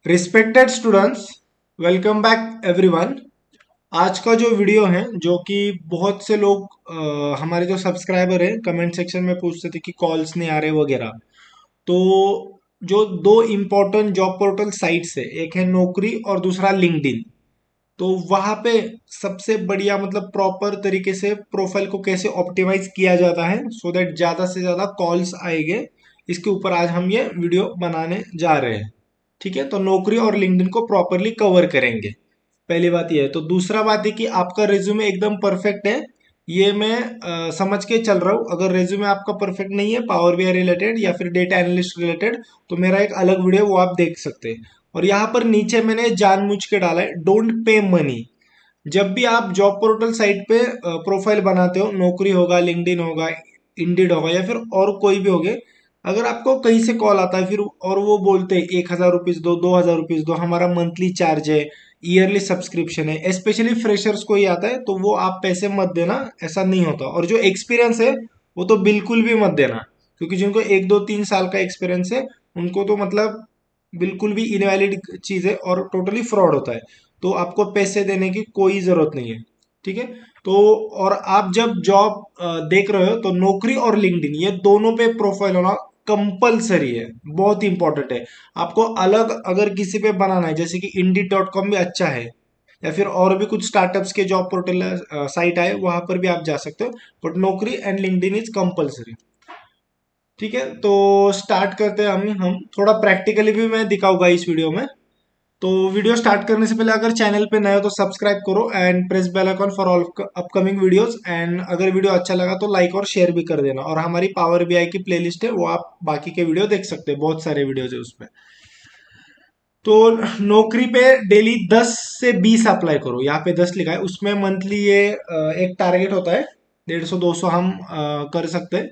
Respected students, welcome back everyone. आज का जो वीडियो है जो कि बहुत से लोग हमारे जो सब्सक्राइबर हैं कमेंट सेक्शन में पूछते थे कि कॉल्स नहीं आ रहे वगैरह। तो जो दो इम्पोर्टेंट जॉब पोर्टल साइट्स है, एक है नौकरी और दूसरा लिंक्डइन। तो वहां पे सबसे बढ़िया मतलब प्रॉपर तरीके से प्रोफाइल को कैसे ऑप्टिमाइज किया जाता है सो दैट ज्यादा से ज्यादा कॉल्स आएंगे, इसके ऊपर आज हम ये वीडियो बनाने जा रहे हैं। ठीक है, तो नौकरी और लिंक्डइन को प्रॉपरली कवर करेंगे। पहली बात ये है। तो दूसरा बात है कि आपका रेज्यूमे एकदम परफेक्ट है, ये मैं समझ के चल रहा हूँ। अगर रेज्यूमे आपका परफेक्ट नहीं है पावर बीआई रिलेटेड या फिर डेटा एनालिस्ट रिलेटेड, तो मेरा एक अलग वीडियो वो आप देख सकते हैं। और यहाँ पर नीचे मैंने जानबूझ के डाला है डोंट पे मनी। जब भी आप जॉब पोर्टल साइट पे प्रोफाइल बनाते हो, नौकरी होगा, लिंक्डइन होगा, इंडीड होगा या फिर और कोई भी होगे, अगर आपको कहीं से कॉल आता है फिर और वो बोलते हैं 1,000 रुपीज दो, 2,000 रुपीज दो, हमारा मंथली चार्ज है, ईयरली सब्सक्रिप्शन है, स्पेशली फ्रेशर्स को ही आता है, तो वो आप पैसे मत देना। ऐसा नहीं होता। और जो एक्सपीरियंस है वो तो बिल्कुल भी मत देना, क्योंकि जिनको 1 2 3 साल का एक्सपीरियंस है उनको तो मतलब बिल्कुल भी इनवैलिड चीज है और टोटली फ्रॉड होता है। तो आपको पैसे देने की कोई जरूरत नहीं है। ठीक है। तो और आप जब जॉब देख रहे हो तो नौकरी और लिंक्डइन ये दोनों पे प्रोफाइल होना कंपलसरी है, बहुत इंपॉर्टेंट है। आपको अलग अगर किसी पे बनाना है, जैसे कि Indeed.com भी अच्छा है, या फिर और भी कुछ स्टार्टअप्स के जॉब पोर्टल साइट आए वहां पर भी आप जा सकते हो, बट नौकरी एंड लिंक्डइन इज कंपलसरी। ठीक है, तो स्टार्ट करते हैं। हम थोड़ा प्रैक्टिकली भी मैं दिखाऊंगा इस वीडियो में। तो वीडियो स्टार्ट करने से पहले अगर चैनल पे नए हो तो सब्सक्राइब करो and press bell icon for all upcoming videos. And अगर वीडियो अच्छा लगा तो लाइक और शेयर भी कर देना। और हमारी पावर बीआई की प्लेलिस्ट है, वो आप बाकी के वीडियो देख सकते हैं, बहुत सारे वीडियोज है उसमें। तो नौकरी पे डेली 10 से 20 अप्लाई करो। यहाँ पे 10 लिखा है, उसमें मंथली ये एक टारगेट होता है, 150 200 हम कर सकते हैं।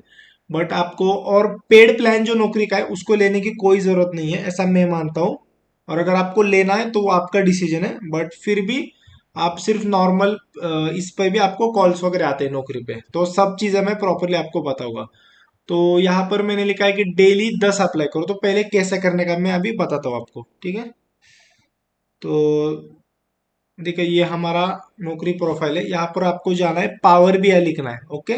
बट आपको और पेड प्लान जो नौकरी का है उसको लेने की कोई जरूरत नहीं है, ऐसा मैं मानता हूँ। और अगर आपको लेना है तो वो आपका डिसीजन है, बट फिर भी आप सिर्फ नॉर्मल इस पे भी आपको कॉल्स वगैरह आते हैं नौकरी पे, तो सब चीजें मैं प्रॉपरली आपको बताऊंगा। तो यहाँ पर मैंने लिखा है कि डेली 10 अप्लाई करो। तो पहले कैसे करने का मैं अभी बताता हूँ आपको। ठीक है। तो देखिए ये हमारा नौकरी प्रोफाइल है। यहाँ पर आपको जाना है, पावर बीआई लिखना है, ओके,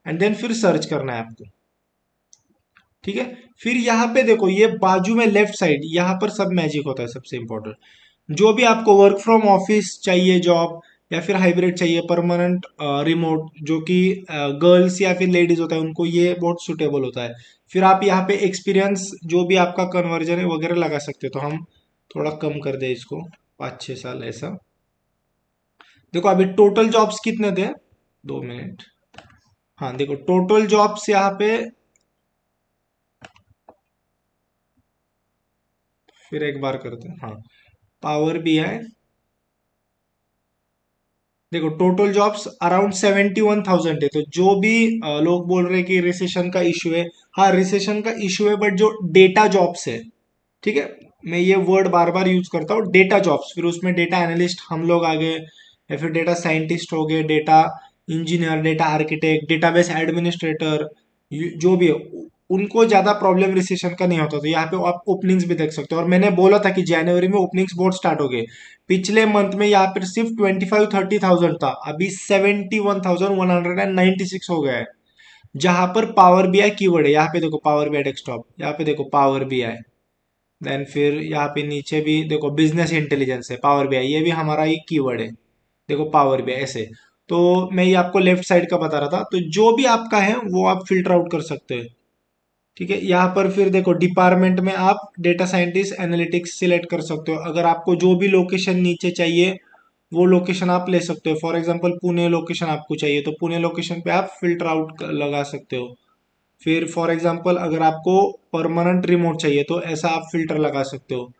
एंड देन फिर सर्च करना है आपको। ठीक है। फिर यहाँ पे देखो, ये बाजू में लेफ्ट साइड यहाँ पर सब मैजिक होता है। सबसे इंपॉर्टेंट, जो भी आपको वर्क फ्रॉम ऑफिस चाहिए जॉब, या फिर हाइब्रिड चाहिए, परमानेंट रिमोट, जो कि गर्ल्स या फिर लेडीज होता है उनको ये बहुत सुटेबल होता है। फिर आप यहाँ पे एक्सपीरियंस जो भी आपका कन्वर्जन है वगैरह लगा सकते हो। तो हम थोड़ा कम कर दें इसको, 5 6 साल ऐसा। देखो अभी टोटल जॉब्स कितने थे, 2 मिनट। हाँ देखो टोटल जॉब्स यहाँ पे, फिर एक बार करते हैं। हाँ, पावर भी है। देखो टोटल जॉब्स अराउंड 71,000 है। तो जो भी लोग बोल रहे हैं कि रिसेशन का इश्यू है, हाँ रिसेशन का इश्यू है, बट जो डेटा जॉब्स है, ठीक है, मैं ये वर्ड बार बार यूज करता हूँ, डेटा जॉब्स। फिर उसमें डेटा एनालिस्ट हम लोग आ गए, या फिर डेटा साइंटिस्ट हो गए, data engineer, data architect, database administrator, जो भी है, उनको ज्यादा प्रॉब्लम रिसेशन का नहीं होता। तो यहाँ पे आप ओपनिंग्स भी देख सकते हो। और मैंने बोला था कि जनवरी में ओपनिंग्स बहुत स्टार्ट हो गए। पिछले मंथ में यहाँ पर सिर्फ 25 30,000 था, अभी 71,196 हो गया है। जहां पर पावर बीआई कीवर्ड है, यहाँ पे देखो पावर बीआई डेस्कटॉप, यहाँ पे देखो पावर बीआई, देन फिर यहाँ पे नीचे भी देखो बिजनेस इंटेलिजेंस है, पावर बीआई ये भी हमारा एक कीवर्ड है। देखो पावर बीआई ऐसे। तो मैं ये आपको लेफ्ट साइड का बता रहा था। तो जो भी आपका है वो आप फिल्टर आउट कर सकते हैं। ठीक है। यहाँ पर फिर देखो डिपार्टमेंट में आप डेटा साइंटिस्ट एनालिटिक्स सिलेक्ट कर सकते हो। अगर आपको जो भी लोकेशन नीचे चाहिए वो लोकेशन आप ले सकते हो। फॉर एग्जांपल पुणे लोकेशन आपको चाहिए तो पुणे लोकेशन पे आप फिल्टर आउट लगा सकते हो। फिर फॉर एग्जांपल अगर आपको परमानेंट रिमोट चाहिए तो ऐसा आप फिल्टर लगा सकते हो।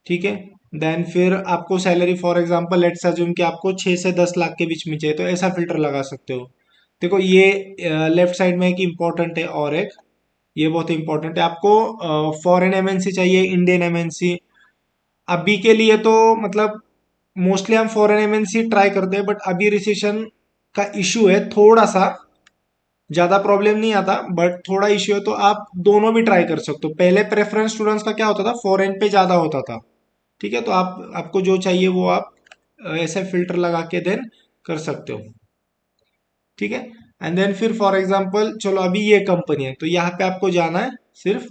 ठीक है। देन फिर आपको salary for example let's assume कि आपको 6 से 10 लाख के बीच में चाहिए तो ऐसा फिल्टर लगा सकते हो। देखो ये लेफ्ट साइड में एक इम्पोर्टेंट है, और एक ये बहुत इंपॉर्टेंट है। आपको फॉरेन एमएनसी चाहिए, इंडियन एमएनसी। अभी के लिए तो मतलब मोस्टली हम फॉरेन एमएनसी ट्राई करते हैं, बट अभी रिसेशन का इशू है थोड़ा सा, ज्यादा प्रॉब्लम नहीं आता बट थोड़ा इश्यू है। तो आप दोनों भी ट्राई कर सकते हो। पहले प्रेफरेंस स्टूडेंट्स का क्या होता था, फॉरेन पे ज्यादा होता था, ठीक है, तो आपको जो चाहिए वो आप ऐसे फिल्टर लगा के देन कर सकते हो। ठीक है, एंड देन फिर फॉर एग्जांपल चलो अभी ये कंपनी है, तो यहाँ पे आपको जाना है सिर्फ,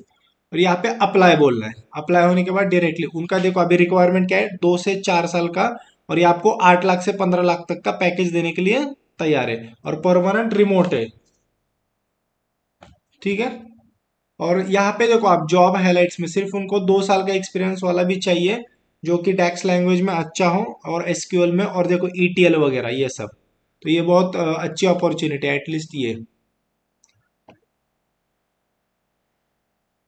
और यहाँ पे अप्लाई बोलना है। अप्लाई होने के बाद डायरेक्टली उनका देखो अभी रिक्वायरमेंट क्या है, 2 से 4 साल का, और ये आपको 8 लाख से 15 लाख तक का पैकेज देने के लिए तैयार है, और परमानेंट रिमोट है। ठीक है, और यहाँ पे देखो आप जॉब हाइलाइट्स में सिर्फ उनको 2 साल का एक्सपीरियंस वाला भी चाहिए, जो कि डैक्स लैंग्वेज में अच्छा हो, और एसक्यूएल में, और देखो ईटीएल वगैरह ये सब। तो ये बहुत अच्छी अपॉर्चुनिटी है एटलीस्ट ये।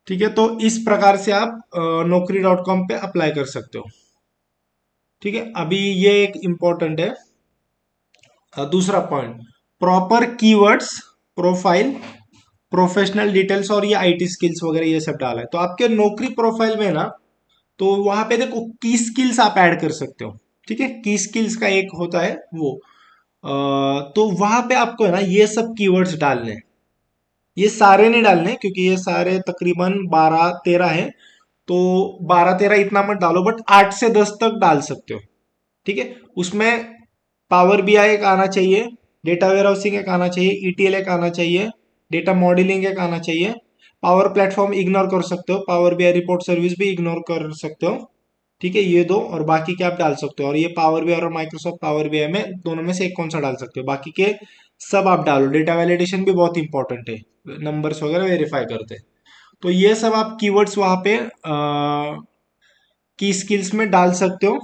ठीक है, तो इस प्रकार से आप naukri.com पे अप्लाई कर सकते हो। ठीक है, अभी ये एक इम्पोर्टेंट है, दूसरा point, proper keywords, profile, professional details, और ये आईटी स्किल्स वगैरह ये सब डाला है। तो आपके नौकरी प्रोफाइल में ना, तो वहां पे देखो की स्किल्स आप ऐड कर सकते हो। ठीक है, की स्किल्स का एक होता है वो, तो वहां पे आपको है ना ये सब कीवर्ड्स डालने हैं। ये सारे नहीं डालने क्योंकि ये सारे तकरीबन 12-13 है, तो 12-13 इतना मत डालो, बट 8 से 10 तक डाल सकते हो। ठीक है, उसमें पावर बीआई एक आना चाहिए, डेटा वेयर हाउसिंग एक आना चाहिए, ईटीएल एक आना चाहिए, डेटा मॉडलिंग एक आना चाहिए। पावर प्लेटफॉर्म इग्नोर कर सकते हो, पावर बीआई रिपोर्ट सर्विस भी इग्नोर कर सकते हो। ठीक है, ये दो, और बाकी के आप डाल सकते हो, और ये पावर बीआई और माइक्रोसॉफ्ट पावर बीआई में दोनों में से एक कौन सा डाल सकते हो, बाकी के सब आप डालो। डेटा वैलिडेशन भी बहुत इंपॉर्टेंट है, नंबर्स वगैरह वेरीफाई करते हैं। तो ये सब आप कीवर्ड्स वहां पे की स्किल्स में डाल सकते हो।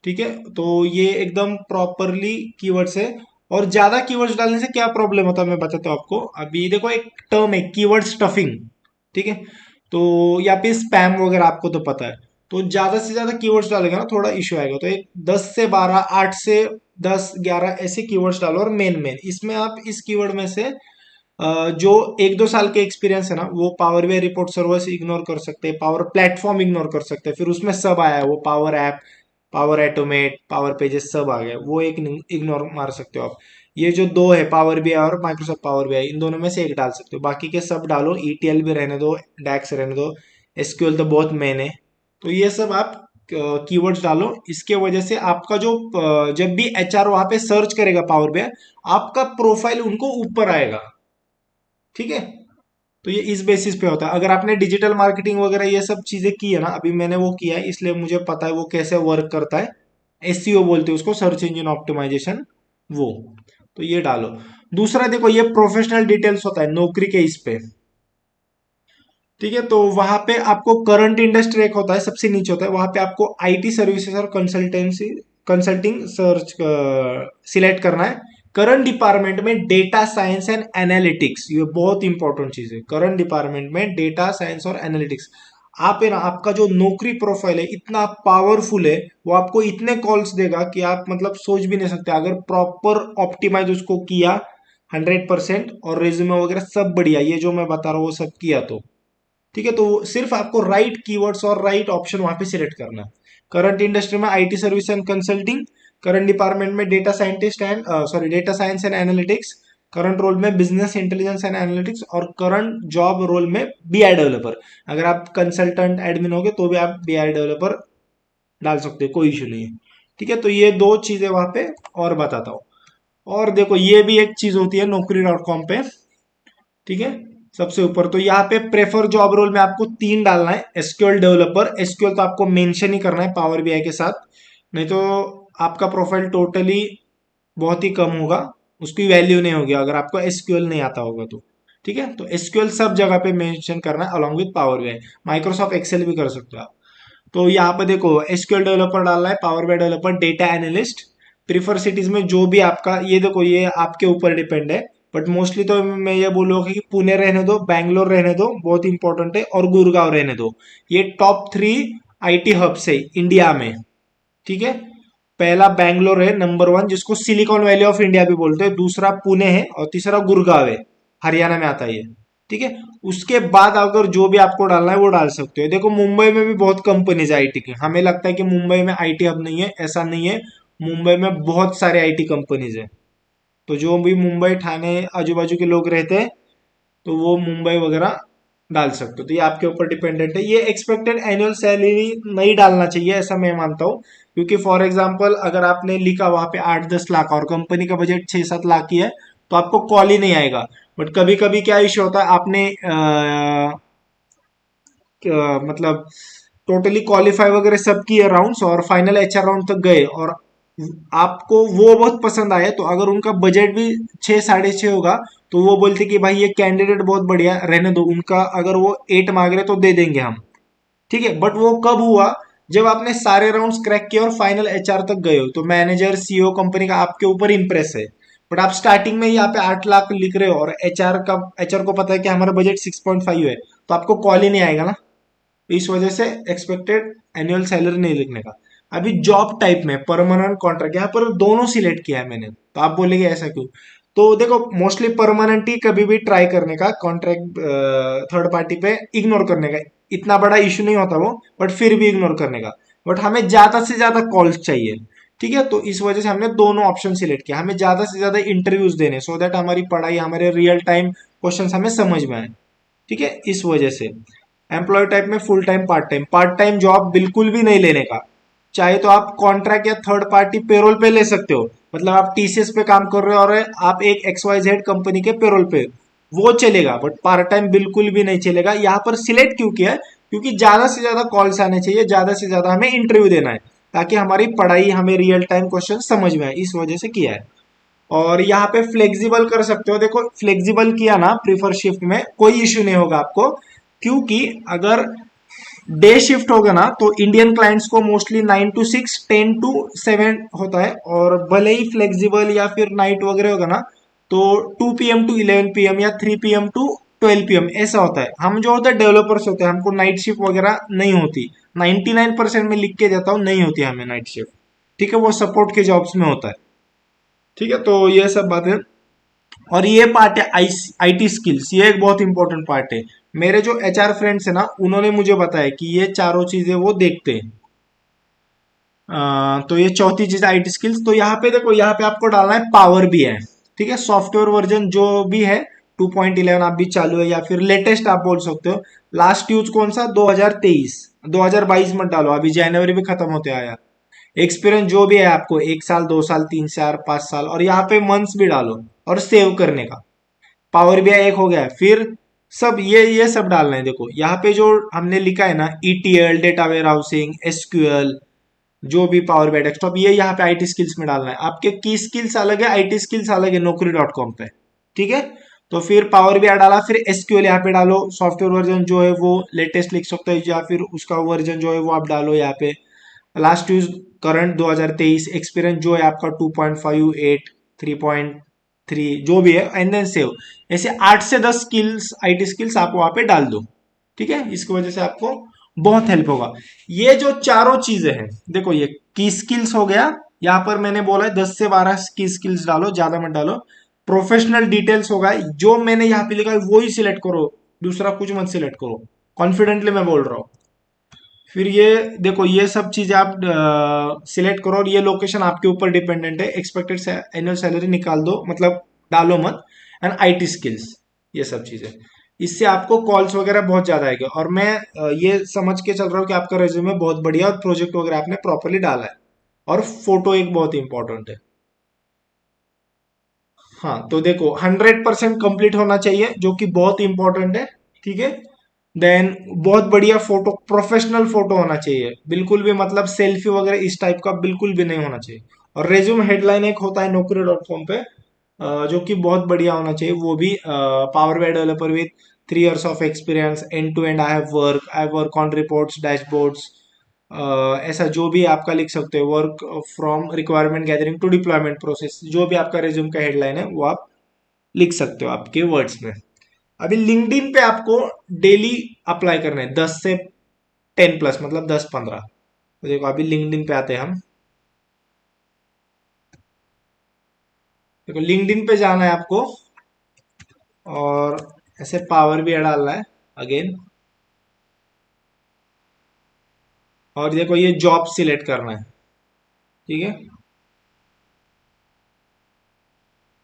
ठीक है, तो ये एकदम प्रॉपरली कीवर्ड्स है। और ज्यादा कीवर्ड्स डालने से क्या प्रॉब्लम होता है मैं बताता हूँ आपको। अभी देखो एक टर्म है कीवर्ड स्टफिंग। ठीक है, तो या पे स्पैम वगैरह आपको तो पता है। तो ज्यादा से ज्यादा कीवर्ड्स डालेगा ना थोड़ा इश्यू आएगा, तो एक 10 से 12, 8 से 10, 11 ऐसे कीवर्ड्स डालो, और मेन मेन इसमें आप इस कीवर्ड में से जो 1-2 साल के एक्सपीरियंस है ना, वो पावर बीआई रिपोर्ट सर्वर से इग्नोर कर सकते हैं, पावर प्लेटफॉर्म इग्नोर कर सकते हैं, फिर उसमें सब आया है वो Power App, Power Automate, Power Pages सब आ गए, वो एक इग्नोर मार सकते हो आप। ये जो दो है पावर बीआई और माइक्रोसॉफ्ट पावर बीआई, इन दोनों में से एक डाल सकते हो, बाकी के सब डालो। ईटीएल भी रहने दो, डैक्स रहने दो, एसक्यूएल तो बहुत मेन है। तो ये सब आप कीवर्ड्स डालो, इसके वजह से आपका जो जब भी एचआर वहां पे सर्च करेगा पावर बीआई, आपका प्रोफाइल उनको ऊपर आएगा। ठीक है, तो ये इस बेसिस पे होता है। अगर आपने डिजिटल मार्केटिंग वगैरह ये सब चीजें की है ना, अभी मैंने वो किया है इसलिए मुझे पता है वो कैसे वर्क करता है। एसईओ बोलते हैं उसको, सर्च इंजन ऑप्टिमाइजेशन, वो। तो ये डालो। दूसरा देखो ये प्रोफेशनल डिटेल्स होता है नौकरी के इस पे। ठीक है, तो वहां पे आपको करंट इंडस्ट्री एक होता है, सबसे नीचे होता है, वहां पे आपको आईटी सर्विसेज और कंसल्टेंसी कंसल्टिंग सर्च सिलेक्ट करना है। करंट डिपार्टमेंट में डेटा साइंस एंड एनालिटिक्स, ये बहुत इंपॉर्टेंट चीज है। करंट डिपार्टमेंट में डेटा साइंस और एनालिटिक्स, आप है ना, आपका जो नौकरी प्रोफाइल है इतना पावरफुल है, वो आपको इतने कॉल्स देगा कि आप मतलब सोच भी नहीं सकते, अगर प्रॉपर ऑप्टिमाइज उसको किया 100%, और रेज्यूमे वगैरह सब बढ़िया, ये जो मैं बता रहा हूँ वो सब किया तो। ठीक है, तो सिर्फ आपको राइट कीवर्ड्स और राइट ऑप्शन वहां पे सिलेक्ट करना है। करंट इंडस्ट्री में IT service and consulting, current department में data scientist and sorry data science and analytics, current role में बिजनेस इंटेलिजेंस एंड एनालिटिक्स, और करंट जॉब रोल में बीआई डेवलपर। अगर आप कंसल्टेंट एडमिन होगे तो भी आप बीआई डेवलपर डाल सकते हो, कोई इशू नहीं है। ठीक है, तो ये दो चीजें वहां पे और बताता हूँ। और देखो ये भी एक चीज होती है naukri.com पे। ठीक है, सबसे ऊपर तो यहाँ पे प्रेफर जॉब रोल में आपको 3 डालना है। एसक्यूएल डेवलपर, एसक्यूएल तो आपको मेंशन ही करना है पावर बीआई के साथ, नहीं तो आपका प्रोफाइल टोटली बहुत ही कम होगा, उसकी वैल्यू नहीं होगी अगर आपको एसक्यूएल नहीं आता होगा तो। ठीक है, तो एसक्यूएल सब जगह पे मेंशन करना है along with power BI. Microsoft Excel भी कर सकते हो आप। तो यहाँ पे देखो एसक्यूएल डेवलपर डालना है, power BI developer, data analyst. Prefer cities में जो भी आपका, ये देखो ये आपके ऊपर डिपेंड है, बट मोस्टली तो मैं ये बोलूंगा कि पुणे रहने दो, बैंगलोर रहने दो, बहुत इंपॉर्टेंट है, और गुड़गांव रहने दो। ये टॉप 3 आईटी हब्स है इंडिया में। ठीक है, पहला बैंगलोर है नंबर 1, जिसको सिलिकॉन वैली ऑफ इंडिया भी बोलते हैं, दूसरा पुणे है, और तीसरा गुड़गांव है, हरियाणा में आता है ये। ठीक है, उसके बाद अगर जो भी आपको डालना है वो डाल सकते हो। देखो मुंबई में भी बहुत कंपनीज है आईटी की, हमें लगता है कि मुंबई में आईटी हब नहीं है, ऐसा नहीं है। मुंबई में बहुत सारे आईटी कंपनीज है, तो जो भी मुंबई ठाणे आजू बाजू के लोग रहते हैं, तो वो मुंबई वगैरह डाल सकते हो। तो ये आपके ऊपर डिपेंडेंट है। ये एक्सपेक्टेड एनुअल सैलरी नहीं डालना चाहिए, ऐसा मैं मानता हूँ। क्योंकि फॉर एग्जाम्पल अगर आपने लिखा वहां पे 8-10 लाख और कंपनी का बजट 6-7 लाख ही है, तो आपको कॉल ही नहीं आएगा। बट कभी कभी क्या इश्यू होता है, आपने मतलब टोटली क्वालिफाई वगैरह सब किए राउंड्स और फाइनल एचआर राउंड तक गए, और आपको वो बहुत पसंद आया, तो अगर उनका बजट भी 6-6.5 होगा, तो वो बोलते कि भाई ये कैंडिडेट बहुत बढ़िया, रहने दो उनका, अगर वो 8 मांग रहे तो दे देंगे हम। ठीक है, बट वो कब हुआ, जब आपने सारे राउंड्स क्रैक किए और फाइनल एचआर तक गए हो, तो मैनेजर सीईओ कंपनी का आपके ऊपर इंप्रेस है। बट आप स्टार्टिंग में यहाँ पे 8 लाख लिख रहे हो और एचआर को पता है कि हमारा बजट 6.5 है, तो आपको कॉल ही नहीं आएगा ना। इस वजह से एक्सपेक्टेड एनुअल सैलरी नहीं लिखने का। अभी जॉब टाइप में परमानेंट कॉन्ट्रैक्ट, यहाँ पर दोनों सिलेक्ट किया है मैंने, तो आप बोलेंगे ऐसा क्यों। तो देखो, मोस्टली परमानेंट ही कभी भी ट्राई करने का, कॉन्ट्रैक्ट थर्ड पार्टी पे इग्नोर करने का, इतना बड़ा इशू नहीं होता वो, बट फिर भी इग्नोर करने का। बट हमें ज्यादा से ज्यादा कॉल्स चाहिए। ठीक है, तो इस वजह से हमने दोनों ऑप्शन सिलेक्ट किया, हमें ज्यादा से ज्यादा इंटरव्यूज देने, सो दैट हमारी पढ़ाई, हमारे रियल टाइम क्वेश्चन हमें समझ में आए। ठीक है, इस वजह से एम्प्लॉय टाइप में full time part time job बिल्कुल भी नहीं लेने का। चाहे तो आप कॉन्ट्रैक्ट या थर्ड पार्टी पेरोल पे ले सकते हो, मतलब आप टीसीएस पे काम कर रहे हो और आप एक XYZ कंपनी के पेरोल पे, वो चलेगा। बट पार्ट टाइम बिल्कुल भी नहीं चलेगा। यहाँ पर सिलेक्ट क्यों किया है, क्योंकि ज्यादा से ज्यादा कॉल्स आने चाहिए, ज्यादा से ज्यादा हमें इंटरव्यू देना है, ताकि हमारी पढ़ाई, हमें रियल टाइम क्वेश्चन समझ में आए, इस वजह से किया है। और यहाँ पे फ्लेक्सिबल कर सकते हो, देखो फ्लेक्सिबल किया ना प्रीफर शिफ्ट में, कोई इश्यू नहीं होगा आपको। क्योंकि अगर डे शिफ्ट होगा ना, तो इंडियन क्लाइंट्स को मोस्टली 9 to 6, 10 to 7 होता है, और भले ही फ्लेक्सिबल या फिर नाइट वगैरह होगा ना, तो 2 PM to 11 PM या 3 PM to 12 PM ऐसा होता है। हम जो होता है डेवलपर्स होते हैं, हमको नाइट शिफ्ट वगैरह नहीं होती। 99% में लिख के देता हूँ, नहीं होती हमें नाइट शिफ्ट। ठीक है, वो सपोर्ट के जॉब्स में होता है। ठीक है, तो ये सब बात है। और ये पार्ट है आईटी स्किल्स, ये एक बहुत इंपॉर्टेंट पार्ट है। मेरे जो एचआर फ्रेंड्स है ना, उन्होंने मुझे बताया कि ये चारों चीजें वो देखते हैं। तो ये चौथी चीज आईटी स्किल्स। तो यहाँ पे देखो, यहाँ पे आपको डालना है पावर भी है। ठीक है, सॉफ्टवेयर वर्जन जो भी है 2.11 आप भी चालू है, या फिर लेटेस्ट आप बोल सकते हो। लास्ट यूज कौन सा, 2023, 2022 मत डालो, अभी जनवरी भी खत्म होते आया। एक्सपीरियंस जो भी है आपको, 1 साल, 2 साल, 3 साल, 5 साल, और यहाँ पे मंथ्स भी डालो, और सेव करने का। पावर बीआई एक हो गया है। फिर सब ये सब डालना है। देखो यहाँ पे जो हमने लिखा है ना, ETL, data warehousing, SQL, जो भी पावर बाई डेस्कटॉप, ये यहाँ पे आईटी स्किल्स में डालना है। आपके की स्किल्स अलग है, आईटी स्किल्स अलग है Naukri.com पे। ठीक है, तो फिर पावर बीआई डाला, फिर SQL यहाँ पे डालो, सॉफ्टवेयर वर्जन जो है वो लेटेस्ट लिख सकते हो, या फिर उसका वर्जन जो है वो आप डालो यहाँ पे। लास्ट यूज करंट 2023, एक्सपीरियंस जो है आपका 2.5, 8, 3.3 जो भी है, एंड देन सेव। ऐसे 8 से 10 स्किल्स, आईटी स्किल्स आप वहां पे डाल दो। ठीक है, इसकी वजह से आपको बहुत हेल्प होगा। ये जो चारों चीजें हैं, देखो ये की स्किल्स हो गया, यहाँ पर मैंने बोला है 10 से 12 की स्किल्स डालो, ज्यादा मत डालो। प्रोफेशनल डिटेल्स होगा, जो मैंने यहाँ पे लिखा है वो ही सिलेक्ट करो, दूसरा कुछ मत सिलेक्ट करो, कॉन्फिडेंटली मैं बोल रहा हूँ। फिर ये देखो, ये सब चीजें आप सिलेक्ट करो, और ये लोकेशन आपके ऊपर डिपेंडेंट है। एक्सपेक्टेड एनुअल सैलरी निकाल दो, मतलब डालो मत। एंड आईटी स्किल्स, ये सब चीजें, इससे आपको कॉल्स वगैरह बहुत ज्यादा आएंगे। और मैं ये समझ के चल रहा हूँ कि आपका रेज्यूमे बहुत बढ़िया, और प्रोजेक्ट वगैरह आपने प्रॉपरली डाला है। और फोटो एक बहुत इंपॉर्टेंट है। हाँ, तो देखो 100% कंप्लीट होना चाहिए, जो कि बहुत इंपॉर्टेंट है। ठीक है, देन बहुत बढ़िया फोटो, प्रोफेशनल फोटो होना चाहिए, बिल्कुल भी मतलब सेल्फी वगैरह इस टाइप का बिल्कुल भी नहीं होना चाहिए। और रेज्यूम हेडलाइन एक होता है Naukri.com पे, जो कि बहुत बढ़िया होना चाहिए, वो भी power BI developer with 3 years of experience, end to end I have work on reports, dashboards, ऐसा जो भी आपका लिख सकते हो, work from requirement gathering to deployment process, जो भी आपका रेज्यूम का हेडलाइन है वो आप लिख सकते हो आपके वर्ड्स में। अभी लिंक्डइन पे आपको डेली अप्लाई करना है, 10 से 10+, मतलब 10-15। तो देखो अभी लिंक्डइन पे आते हैं हम। देखो लिंक्डइन पे जाना है आपको, और ऐसे पावर भी डालना है अगेन, और देखो ये जॉब सिलेक्ट करना है। ठीक है,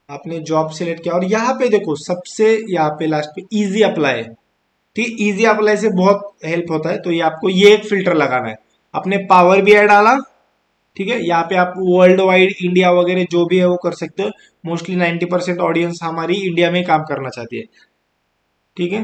आपने जॉब सिलेक्ट किया, और यहाँ पे देखो सबसे यहाँ पे लास्ट पे इजी अप्लाई है। ठीक, इजी अप्लाई से बहुत हेल्प होता है। तो ये आपको ये एक फिल्टर लगाना है। आपने पावर भी डाला, ठीक है, यहाँ पे आप वर्ल्ड वाइड इंडिया वगैरह जो भी है वो कर सकते हो। मोस्टली 90% ऑडियंस हमारी इंडिया में ही काम करना चाहती है, ठीक है।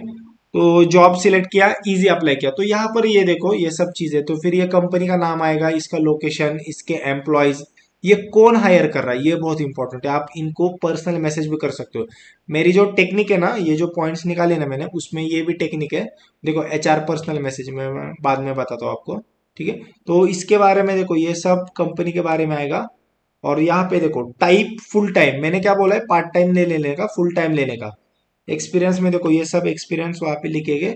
तो जॉब सिलेक्ट किया, इजी अप्लाई किया, तो यहाँ पर ये देखो ये सब चीजें, तो फिर ये कंपनी का नाम आएगा, इसका लोकेशन, इसके एम्प्लॉयज, ये कौन हायर कर रहा है, ये बहुत इंपॉर्टेंट है। आप इनको पर्सनल मैसेज भी कर सकते हो। मेरी जो टेक्निक है ना, ये जो पॉइंट्स निकाले ना मैंने, उसमें ये भी टेक्निक है। देखो HR पर्सनल मैसेज में मैं बाद में बताता हूँ आपको, ठीक है। तो इसके बारे में देखो, ये सब कंपनी के बारे में आएगा। और यहाँ पे देखो टाइप फुल टाइम, मैंने क्या बोला है, पार्ट टाइम नहीं लेने का, फुल टाइम लेने का। एक्सपीरियंस में देखो ये सब एक्सपीरियंस वहां पे लिखेंगे,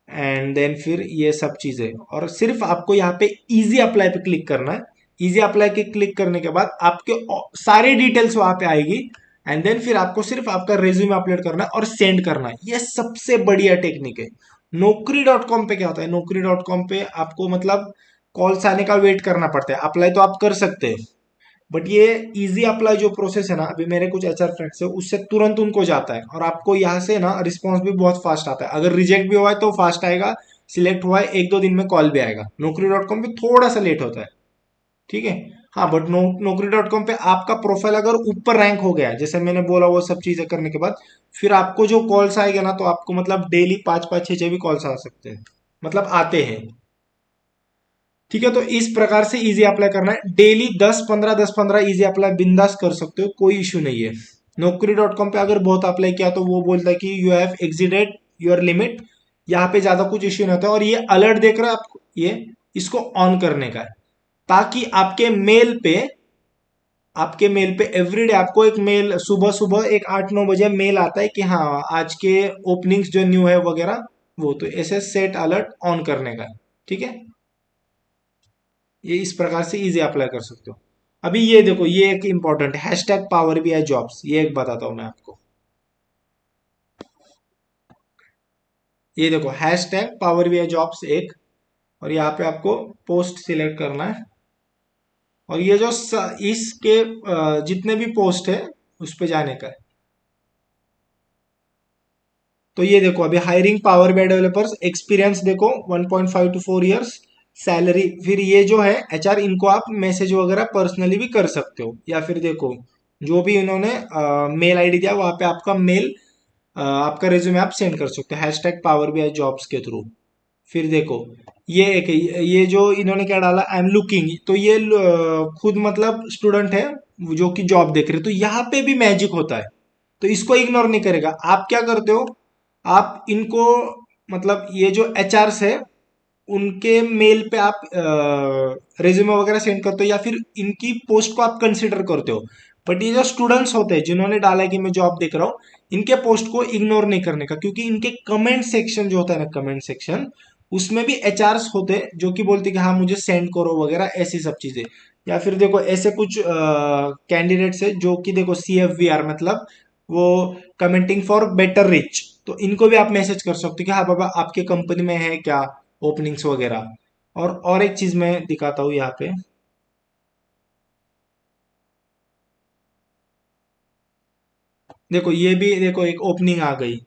एंड देन फिर ये सब चीजें, और सिर्फ आपको यहाँ पे इजी अप्लाई पे क्लिक करना है। इजी अप्लाई के क्लिक करने के बाद आपके सारी डिटेल्स वहां पे आएगी, एंड देन फिर आपको सिर्फ आपका रेज्यूमे अपलोड करना है और सेंड करना है। ये सबसे बढ़िया टेक्निक है। नौकरी.com पे क्या होता है, नौकरी.com पे आपको मतलब कॉल्स आने का वेट करना पड़ता है। अप्लाई तो आप कर सकते हैं, बट ये इजी अप्लाई जो प्रोसेस है ना, अभी मेरे कुछ HR फ्रेंड्स है, उससे तुरंत उनको जाता है, और आपको यहाँ से ना रिस्पॉन्स भी बहुत फास्ट आता है। अगर रिजेक्ट भी हुआ है तो फास्ट आएगा, सिलेक्ट हुआ है 1-2 दिन में कॉल भी आएगा। नौकरी.com पे थोड़ा सा लेट होता है, ठीक है। हाँ, बट नौकरी.com पे आपका प्रोफाइल अगर ऊपर रैंक हो गया, जैसे मैंने बोला वो सब चीजें करने के बाद, फिर आपको जो कॉल्स आएगा ना, तो आपको मतलब डेली 5-5 6 6 भी कॉल्स आ सकते हैं, मतलब आते हैं, ठीक है। तो इस प्रकार से इजी अप्लाई करना है, डेली 10-15 इजी अप्लाई बिंदास कर सकते हो, कोई इशू नहीं है। नौकरी.com पे अगर बहुत अप्लाई किया तो वो बोलता है कि you have exceeded your limit. यहाँ पे ज्यादा कुछ इश्यू नहीं होता है। और ये अलर्ट देख रहे हो आपको, ये इसको ऑन करने का है, ताकि आपके मेल पे एवरीडे आपको एक मेल, सुबह सुबह एक 8-9 बजे मेल आता है कि हाँ आज के ओपनिंग्स जो न्यू है वगैरह, वो तो ऐसे सेट अलर्ट ऑन करने का है, ठीक है। ये इस प्रकार से इजी अप्लाई कर सकते हो। अभी ये देखो, ये एक important hashtag power BI jobs, ये एक बताता हूं मैं आपको। ये देखो हैशटैग पावर BI जॉब्स एक, और यहाँ पे आपको पोस्ट सिलेक्ट करना है, और ये जो इसके जितने भी पोस्ट है उस पे जाने का है। तो ये देखो अभी hiring power BI developers, experience देखो 1.5 to 4 years, सैलरी, फिर ये जो है HR, इनको आप मैसेज वगैरह पर्सनली भी कर सकते हो, या फिर देखो जो भी इन्होंने मेल ID दिया वहां पे आपका मेल, आपका रिज्यूमे आप सेंड कर सकते हो हैशटैग पावर BI जॉब्स के थ्रू। फिर देखो ये एक, ये जो इन्होंने क्या डाला, आई एम लुकिंग, तो ये खुद मतलब स्टूडेंट है जो कि जॉब देख रहे, तो यहाँ पे भी मैजिक होता है। तो इसको इग्नोर नहीं करेगा। आप क्या करते हो, आप इनको मतलब ये जो HRs है उनके मेल पे आप रेज्यूमे वगैरह सेंड करते हो, या फिर इनकी पोस्ट को आप कंसिडर करते हो। बट ये जो स्टूडेंट्स होते हैं जिन्होंने डाला है कि मैं जॉब देख रहा हूँ, इनके पोस्ट को इग्नोर नहीं करने का, क्योंकि इनके कमेंट सेक्शन जो होता है ना, कमेंट सेक्शन, उसमें भी HRs होते हैं जो कि बोलते हैं कि हाँ मुझे सेंड करो वगैरह, ऐसी सब चीजें। या फिर देखो ऐसे कुछ कैंडिडेट्स है जो कि देखो CFVR, मतलब वो कमेंटिंग फॉर बेटर रिच, तो इनको भी आप मैसेज कर सकते हो कि हाँ बाबा आपके कंपनी में है क्या ओपनिंग्स वगैरह। और एक चीज मैं दिखाता हूँ यहाँ पे। देखो ये भी देखो एक ओपनिंग आ गई,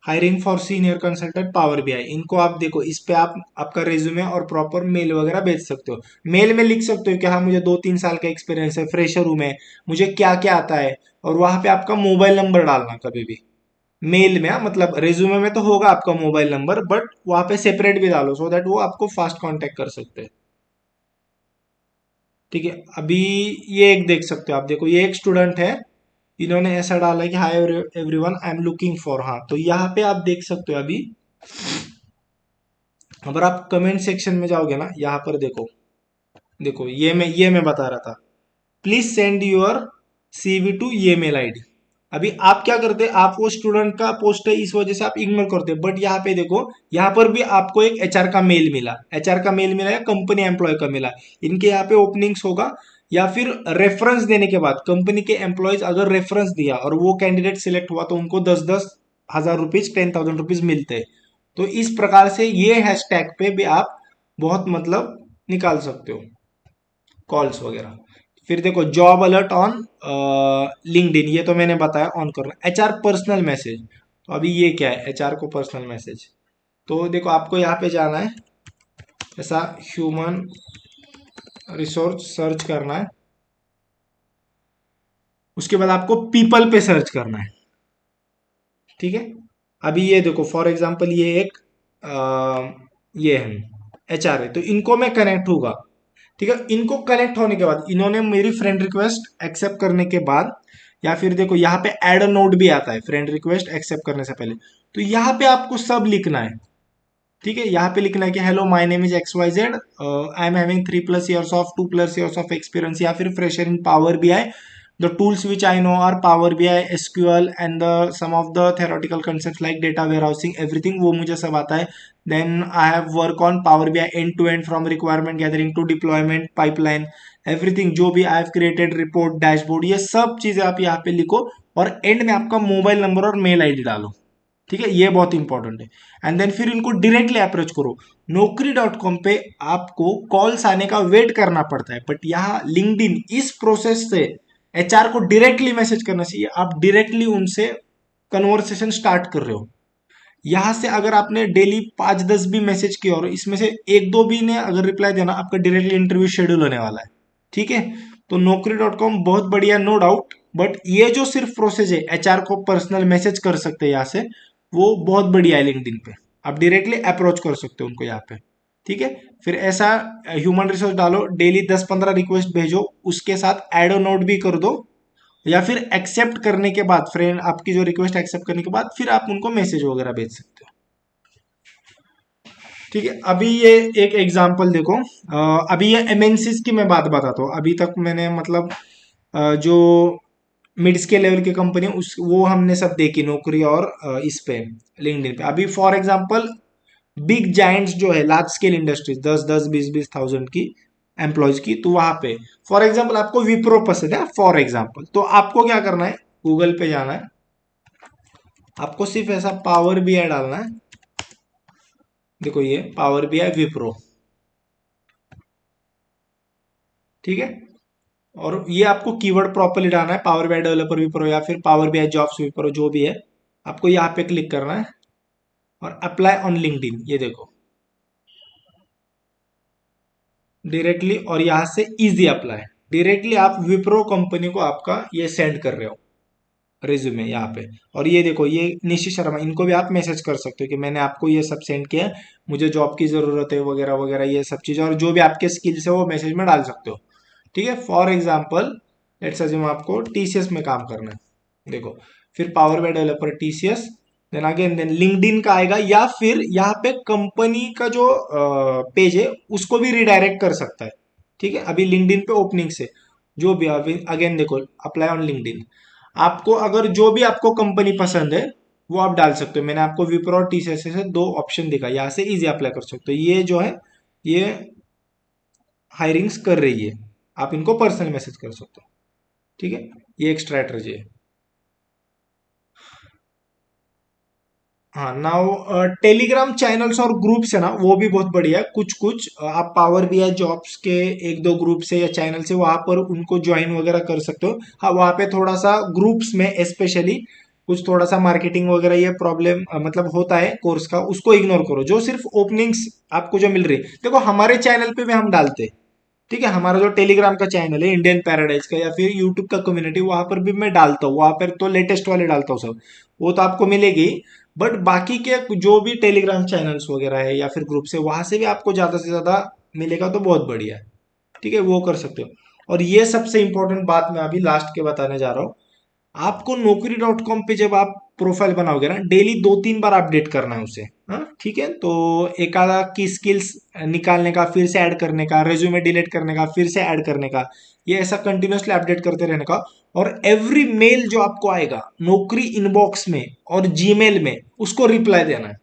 hiring for senior consultant power BI। इनको आप देखो, इस पे आप आपका रेज्यूमे और प्रॉपर मेल वगैरह भेज सकते हो। मेल में लिख सकते हो कि हाँ मुझे 2-3 साल का एक्सपीरियंस है, फ्रेशर हूँ मैं, मुझे क्या क्या आता है। और वहां पे आपका मोबाइल नंबर डालना कभी भी मेल में, हाँ, मतलब रेज्यूमे में तो होगा आपका मोबाइल नंबर, बट वहां पे सेपरेट भी डालो, सो दैट वो आपको फास्ट कांटेक्ट कर सकते हैं, ठीक है। अभी ये एक देख सकते हो आप, देखो ये एक स्टूडेंट है, इन्होंने ऐसा डाला है कि hi everyone I am looking for, हाँ, तो यहाँ पे आप देख सकते हो अभी। अगर आप कमेंट सेक्शन में जाओगे ना, यहाँ पर देखो, देखो ये मैं बता रहा था, please send your CV to ये मेल ID। अभी आप क्या करते, आप वो स्टूडेंट का पोस्ट है इस वजह से आप इग्नोर करते, बट यहाँ पे देखो, यहाँ पर भी आपको एक HR का मेल मिला, HR का मेल मिला या कंपनी एम्प्लॉय का मिला, इनके यहाँ पे ओपनिंग्स होगा। या फिर रेफरेंस देने के बाद कंपनी के एम्प्लॉयज अगर रेफरेंस दिया और वो कैंडिडेट सिलेक्ट हुआ, तो उनको 10-10 हजार रुपीज, 10,000 रुपीज मिलते हैं। तो इस प्रकार से ये हैशटैग पे भी आप बहुत मतलब निकाल सकते हो कॉल्स वगैरह। फिर देखो जॉब अलर्ट ऑन लिंक्डइन, ये तो मैंने बताया ऑन करना। HR पर्सनल मैसेज, तो अभी ये क्या है, एचआर को पर्सनल मैसेज। तो देखो आपको यहाँ पे जाना है, ऐसा ह्यूमन रिसोर्स सर्च करना है, उसके बाद आपको पीपल पे सर्च करना है। ठीक है, अभी ये देखो फॉर एग्जांपल ये एक ये है एचआर है, तो इनको मैं कनेक्ट होगा। ठीक है, इनको कनेक्ट होने के बाद इन्होंने मेरी फ्रेंड रिक्वेस्ट एक्सेप्ट करने के बाद, या फिर देखो यहाँ पे एड अ नोट भी आता है फ्रेंड रिक्वेस्ट एक्सेप्ट करने से पहले, तो यहाँ पे आपको सब लिखना है। ठीक है, यहाँ पे लिखना है कि hello my name is X Y Z, I am having 3+ years of 2+ years of experience, या फिर fresher in power B I, the tools which I know are power B I, SQL and the some of the theoretical concept like data warehousing everything, वो मुझे सब आता है। Then I have work on power B I end to end from requirement gathering to deployment pipeline, everything जो भी I have created report dashboard, ये सब चीजें आप यहाँ पे लिखो, और एंड में आपका मोबाइल नंबर और मेल आईडी डालो। ठीक है, ये बहुत इंपॉर्टेंट है। एंड देन फिर इनको डायरेक्टली अप्रोच करो। Naukri.com पे आपको कॉल्स आने का वेट करना पड़ता है, बट यहाँ लिंक्डइन इस प्रोसेस से एचआर को डायरेक्टली मैसेज करना चाहिए, आप डायरेक्टली उनसे कन्वर्सेशन स्टार्ट कर रहे हो। यहां से अगर आपने डेली 5-10 भी मैसेज किया और इसमें से एक दो भी ने अगर रिप्लाई देना, आपका डायरेक्टली इंटरव्यू शेड्यूल होने वाला है। ठीक है, तो Naukri.com बहुत बढ़िया, नो डाउट, बट ये जो सिर्फ प्रोसेस है एचआर को पर्सनल मैसेज कर सकते हैं यहाँ से, वो बहुत बढ़िया है। लिंक्डइन पे आप डायरेक्टली अप्रोच कर सकते हो उनको यहाँ पे। ठीक है, फिर ऐसा ह्यूमन रिसोर्स डालो, डेली 10-15 रिक्वेस्ट भेजो, उसके साथ एडो नोट भी कर दो, या फिर एक्सेप्ट करने के बाद, फ्रेंड आपकी जो रिक्वेस्ट एक्सेप्ट करने के बाद फिर आप उनको मैसेज वगैरह भेज सकते हो। ठीक है, अभी ये एक एग्जांपल देखो, अभी ये एमएनसीज की मैं बात बताता हूँ। अभी तक मैंने मतलब जो मिड स्केल लेवल की कंपनी उस वो हमने सब देखी नौकरी, और इस पे लिंक्डइन पे। अभी फॉर एग्जांपल बिग जायंट्स जो है, लार्ज स्केल इंडस्ट्रीज 10-10 20-20 थाउजेंड की एम्प्लॉयज की, तो वहां पे फॉर एग्जांपल आपको विप्रो पसंद है फॉर एग्जांपल, तो आपको क्या करना है, गूगल पे जाना है, आपको सिर्फ ऐसा पावर बीआई डालना है। देखो ये पावर बीआई विप्रो। ठीक है, और ये आपको कीवर्ड प्रॉपर्ली डालना है, पावर बीआई डेवलपर विप्रो या फिर पावर बीआई जॉब्स विप्रो, जो भी है आपको यहाँ पे क्लिक करना है और अप्लाई ऑन लिंक्डइन। ये देखो डायरेक्टली, और यहाँ से इजी अप्लाई, डायरेक्टली आप विप्रो कंपनी को आपका ये सेंड कर रहे हो रिज्यूमे यहाँ पे। और ये देखो ये निशी शर्मा, इनको भी आप मैसेज कर सकते हो कि मैंने आपको ये सब सेंड किया है, मुझे जॉब की जरूरत है वगैरह वगैरह, ये सब चीजें, और जो भी आपके स्किल्स है वो मैसेज में डाल सकते हो। ठीक है, फॉर एग्जाम्पल लेट्स अज्यूम आपको टीसीएस में काम करना है, देखो फिर power BI developer TCS, then again then LinkedIn का आएगा, या फिर यहाँ पे कंपनी का जो पेज है उसको भी रिडायरेक्ट कर सकता है। ठीक है, अभी लिंक्डइन पे ओपनिंग से जो भी, अभी अगेन देखो अप्लाई ऑन लिंक्डइन, आपको अगर जो भी आपको कंपनी पसंद है वो आप डाल सकते हो। मैंने आपको विप्रो और टीसीएस से दो ऑप्शन दिखा, यहाँ से इजी अप्लाई कर सकते हो। ये जो है ये हायरिंग्स कर रही है, आप इनको पर्सनल मैसेज कर सकते हो। ठीक है, ये एक स्ट्रैटेजी है। हाँ, नाउ टेलीग्राम चैनल्स और ग्रुप्स है ना, वो भी बहुत बढ़िया है। कुछ कुछ आप पावर बीआई जॉब्स के एक दो ग्रुप से या चैनल से वहां पर उनको ज्वाइन वगैरह कर सकते हो। हाँ, वहां पे थोड़ा सा ग्रुप्स में स्पेशली कुछ थोड़ा सा मार्केटिंग वगैरह ये प्रॉब्लम मतलब होता है कोर्स का, उसको इग्नोर करो। जो सिर्फ ओपनिंग्स आपको जो मिल रही है, देखो हमारे चैनल पे भी हम डालते हैं। ठीक है, हमारा जो टेलीग्राम का चैनल है इंडियन पैराडाइज का, या फिर यूट्यूब का कम्युनिटी, वहां पर भी मैं डालता हूँ, वहां पर तो लेटेस्ट वाले डालता हूँ सब, वो तो आपको मिलेगी। बट बाकी के जो भी टेलीग्राम चैनल्स वगैरह है या फिर ग्रुप से, वहां से भी आपको ज्यादा से ज्यादा मिलेगा, तो बहुत बढ़िया है। ठीक है, वो कर सकते हो। और ये सबसे इंपॉर्टेंट बात मैं अभी लास्ट के बताने जा रहा हूँ, आपको Naukri.com पे जब आप प्रोफाइल बनाओगे ना, डेली 2-3 बार अपडेट करना है उसे। हाँ ठीक है, तो एक आधा की स्किल्स निकालने का, फिर से ऐड करने का, रेज्यूमे डिलीट करने का, फिर से ऐड करने का, ये ऐसा कंटिन्यूसली अपडेट करते रहने का। और एवरी मेल जो आपको आएगा नौकरी इनबॉक्स में और जीमेल में, उसको रिप्लाई देना है,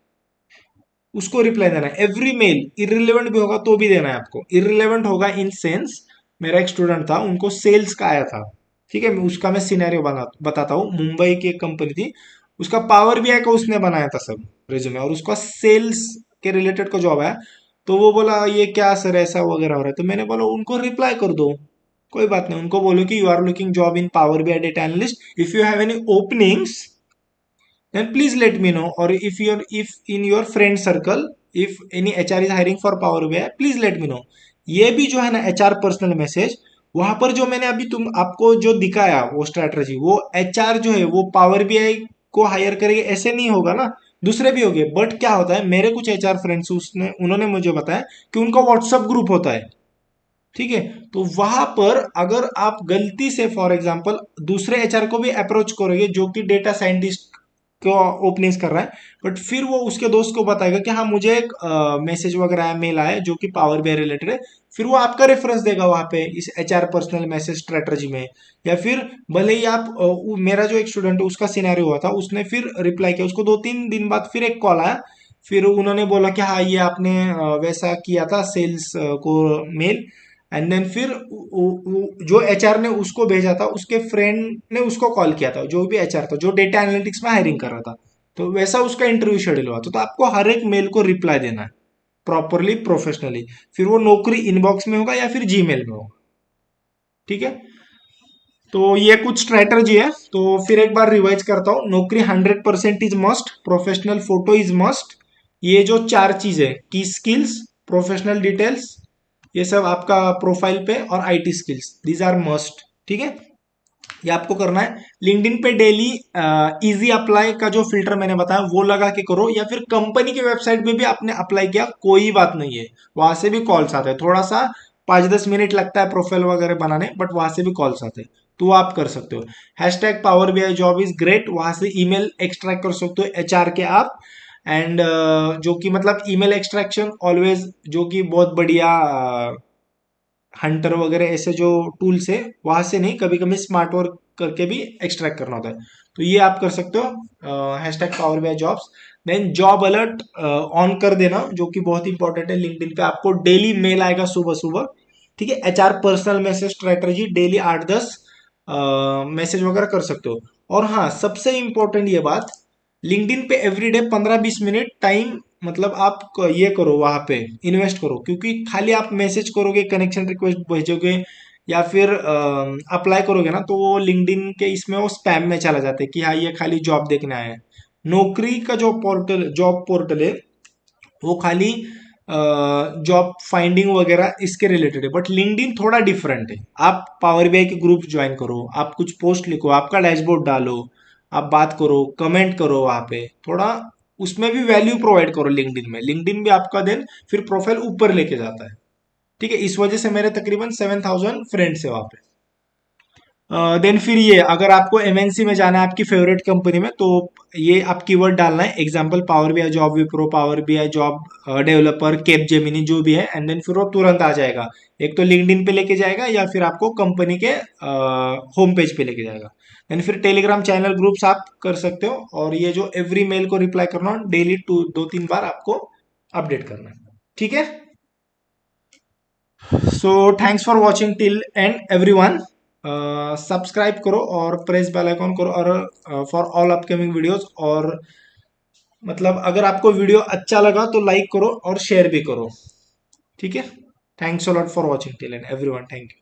उसको रिप्लाई देना है एवरी मेल। इरिलेवेंट भी होगा तो भी देना है आपको। इरिलेवेंट होगा इन सेंस, मेरा एक स्टूडेंट था, उनको सेल्स का आया था। ठीक है, उसका मैं सिनेरियो बताता हूँ। मुंबई की एक कंपनी थी, उसका पावर बीआई का उसने बनाया था सब रेज्यूमे, और उसका सेल्स के रिलेटेड का जॉब है। तो वो बोला ये क्या सर ऐसा वगैरह हो रहा है, तो मैंने बोला उनको रिप्लाई कर दो, कोई बात नहीं, उनको बोलो कि you are looking job in power BI data analyst, if you have any openings then please let me know. Or if in your friend circle if any HR is hiring for Power BI, please let me know. ये भी जो है ना HR personal message, वहां पर जो मैंने अभी तुम आपको जो दिखाया वो स्ट्रैटेजी, वो HR जो है वो पावर बीआई को हायर करेंगे ऐसे नहीं होगा ना, दूसरे भी होंगे। बट क्या होता है, मेरे कुछ HR फ्रेंड्स उसने उन्होंने मुझे बताया कि उनका व्हाट्सअप ग्रुप होता है, ठीक है। तो वहां पर अगर आप गलती से फॉर एग्जांपल दूसरे एचआर को भी अप्रोच करोगे जो कि डेटा साइंटिस्ट को ओपनिंग्स कर रहा है, बट फिर वो उसके दोस्त को बताएगा कि हाँ मुझे एक मैसेज वगैरह आया, मेल आया जो कि पावर बीआई रिलेटेड है, फिर वो आपका रेफरेंस देगा वहां पे इस एचआर पर्सनल मैसेज स्ट्रेटजी में। या फिर भले ही आप मेरा जो एक स्टूडेंट है उसका सिनेरियो हुआ था, उसने फिर रिप्लाई किया, उसको 2-3 दिन बाद फिर एक कॉल आया, फिर उन्होंने बोला कि हाँ ये आपने वैसा किया था सेल्स को मेल, एंड देन फिर जो एचआर ने उसको भेजा था उसके फ्रेंड ने उसको कॉल किया था, जो भी एचआर था जो डेटा एनालिटिक्स में हायरिंग कर रहा था, तो वैसा उसका इंटरव्यू शेड्यूल हुआ था। तो आपको हर एक मेल को रिप्लाई देना है प्रॉपरली प्रोफेशनली, फिर वो नौकरी इनबॉक्स में होगा या फिर जीमेल में होगा, ठीक है। तो ये कुछ स्ट्रेटजी है, तो फिर एक बार रिवाइज करता हूँ। नौकरी 100% is must, professional photo is must, ये जो चार चीजें की स्किल्स, प्रोफेशनल डिटेल्स, ये सब आपका प्रोफाइल पे, और IT skills, these are must, ठीक है। ये आपको करना है। लिंक्डइन पे डेली इजी अप्लाई का जो फिल्टर मैंने बताया वो लगा के करो, या फिर कंपनी के वेबसाइट पे भी आपने अप्लाई किया कोई बात नहीं है, वहां से भी कॉल्स आते हैं, थोड़ा सा 5-10 मिनट लगता है प्रोफाइल वगैरह बनाने, बट वहां से भी कॉल्स आते हैं, तो वो आप कर सकते हो। Hashtag power BI job is great, वहां से ईमेल एक्सट्रैक्ट कर सकते हो एचआर के आप। एंड जो कि मतलब ईमेल एक्सट्रैक्शन ऑलवेज जो कि बहुत बढ़िया हंटर वगैरह ऐसे जो टूल्स है वहां से नहीं, कभी कभी स्मार्ट वर्क करके भी एक्सट्रैक्ट करना होता है, तो ये आप कर सकते हो। Hashtag power BI jobs. Then job alert on कर देना, जो कि बहुत इंपॉर्टेंट है। लिंक्डइन पे आपको डेली मेल आएगा सुबह सुबह, ठीक है। HR personal message strategy daily 8-10 message वगैरह कर सकते हो। और हाँ, सबसे इंपॉर्टेंट ये बात, लिंक्डइन पे एवरीडे 15-20 मिनट टाइम मतलब आप ये करो, वहां पे इन्वेस्ट करो, क्योंकि खाली आप मैसेज करोगे, कनेक्शन रिक्वेस्ट भेजोगे या फिर अप्लाई करोगे ना, तो वो लिंक्डइन के इसमें वो स्पैम में चला जाता है कि हाँ ये खाली जॉब देखने आया है। नौकरी का जो पोर्टल, जॉब पोर्टल है, वो खाली जॉब फाइंडिंग वगैरह इसके रिलेटेड है, बट लिंक्डइन थोड़ा डिफरेंट है। आप पावर बीआई के ग्रुप ज्वाइन करो, आप कुछ पोस्ट लिखो, आपका डैशबोर्ड डालो, आप बात करो, कमेंट करो वहां पे थोड़ा, उसमें भी वैल्यू प्रोवाइड करो। लिंक्डइन में, लिंक्डइन भी आपका देन फिर प्रोफाइल ऊपर लेके जाता है, ठीक है। इस वजह से मेरे तकरीबन 7,000 फ्रेंड्स है वहां पे। देन फिर ये, अगर आपको एमएनसी में जाना है आपकी फेवरेट कंपनी में, तो ये आप कीवर्ड डालना है, example power BI job Wipro, power BI job developer, Capgemini जो भी है, एंड देन फिर वो तुरंत आ जाएगा। एक तो लिंक्डइन पे लेके जाएगा या फिर आपको कंपनी के होम पेज पे लेके जाएगा। देन फिर टेलीग्राम चैनल ग्रुप्स आप कर सकते हो, और ये जो एवरी मेल को रिप्लाई करना, डेली 2-3 बार आपको अपडेट करना है, ठीक है। So thanks for watching till and everyone. Subscribe करो और प्रेस बेल आइकॉन करो, और फॉर ऑल अपकमिंग वीडियोस। और मतलब अगर आपको वीडियो अच्छा लगा तो लाइक करो और शेयर भी करो, ठीक है। Thanks a lot for watching till and everyone, thank you.